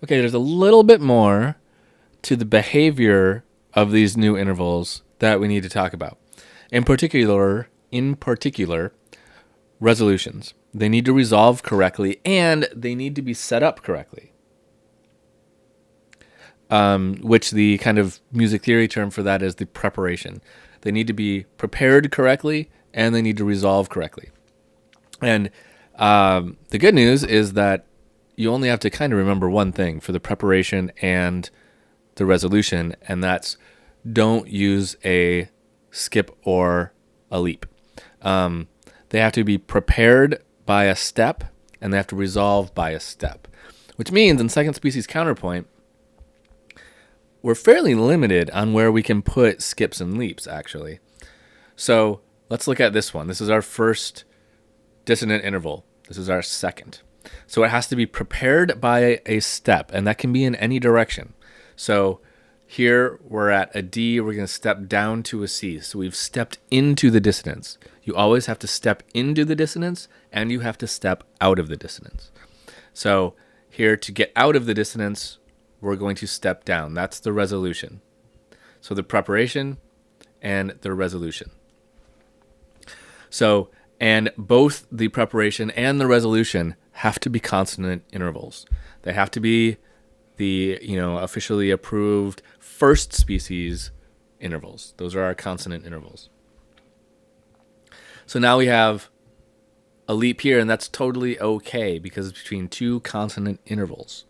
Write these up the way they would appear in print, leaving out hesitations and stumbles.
Okay, there's a little bit more to the behavior of these new intervals that we need to talk about. In particular, resolutions. They need to resolve correctly and they need to be set up correctly. Which the kind of music theory term for that is the preparation. They need to be prepared correctly and they need to resolve correctly. And the good news is that you only have to kind of remember one thing for the preparation and the resolution, and that's don't use a skip or a leap. They have to be prepared by a step, and they have to resolve by a step, which means in second species counterpoint, we're fairly limited on where we can put skips and leaps, actually. So let's look at this one. This is our first dissonant interval. This is our second. So it has to be prepared by a step, and that can be in any direction. So here we're at a D, we're going to step down to a C. So we've stepped into the dissonance. You always have to step into the dissonance, and you have to step out of the dissonance. So here, to get out of the dissonance, we're going to step down. That's the resolution. So the preparation and the resolution. So, and both the preparation and the resolution have to be consonant intervals. They have to be the, officially approved first species intervals. Those are our consonant intervals. So now we have a leap here, and that's totally okay because it's between two consonant intervals.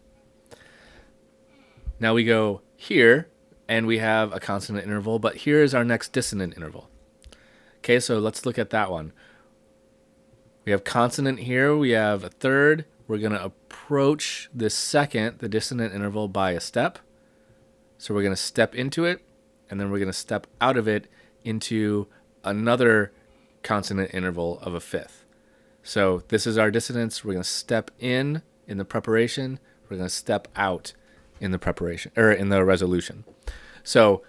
Now we go here, and we have a consonant interval, but here is our next dissonant interval. Okay, so let's look at that one. We have consonant here, we have a third. We're going to approach the second, the dissonant interval, by a step. So we're going to step into it, and then we're going to step out of it into another consonant interval of a fifth. So this is our dissonance. We're going to step in the preparation. We're going to step out in the preparation, or in the resolution. So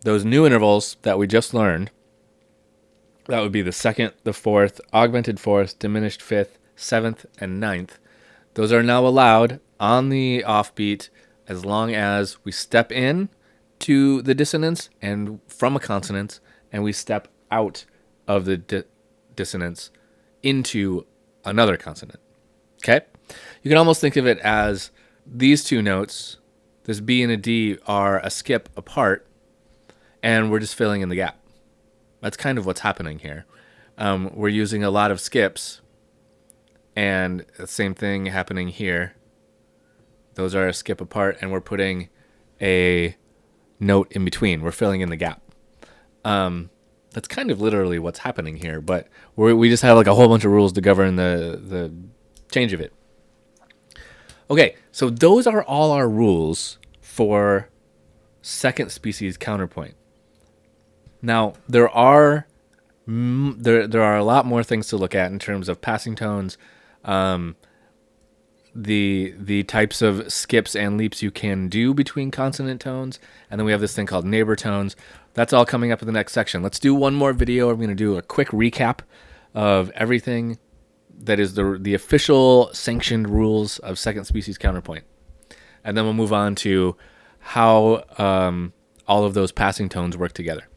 those new intervals that we just learned, that would be the second, the fourth, augmented fourth, diminished fifth, seventh, and ninth. Those are now allowed on the offbeat as long as we step in to the dissonance and from a consonant, and we step out of the dissonance into another consonant. Okay? You can almost think of it as these two notes, this B and a D, are a skip apart, and we're just filling in the gap. That's kind of what's happening here. We're using a lot of skips, and the same thing happening here. Those are a skip apart, and we're putting a note in between. We're filling in the gap. That's kind of literally what's happening here, but we just have like a whole bunch of rules to govern the change of it. Okay, so those are all our rules for second species counterpoint. Now, there are a lot more things to look at in terms of passing tones, the types of skips and leaps you can do between consonant tones, and then we have this thing called neighbor tones. That's all coming up in the next section. Let's do one more video. I'm going to do a quick recap of everything that is the official sanctioned rules of second species counterpoint. And then we'll move on to how all of those passing tones work together.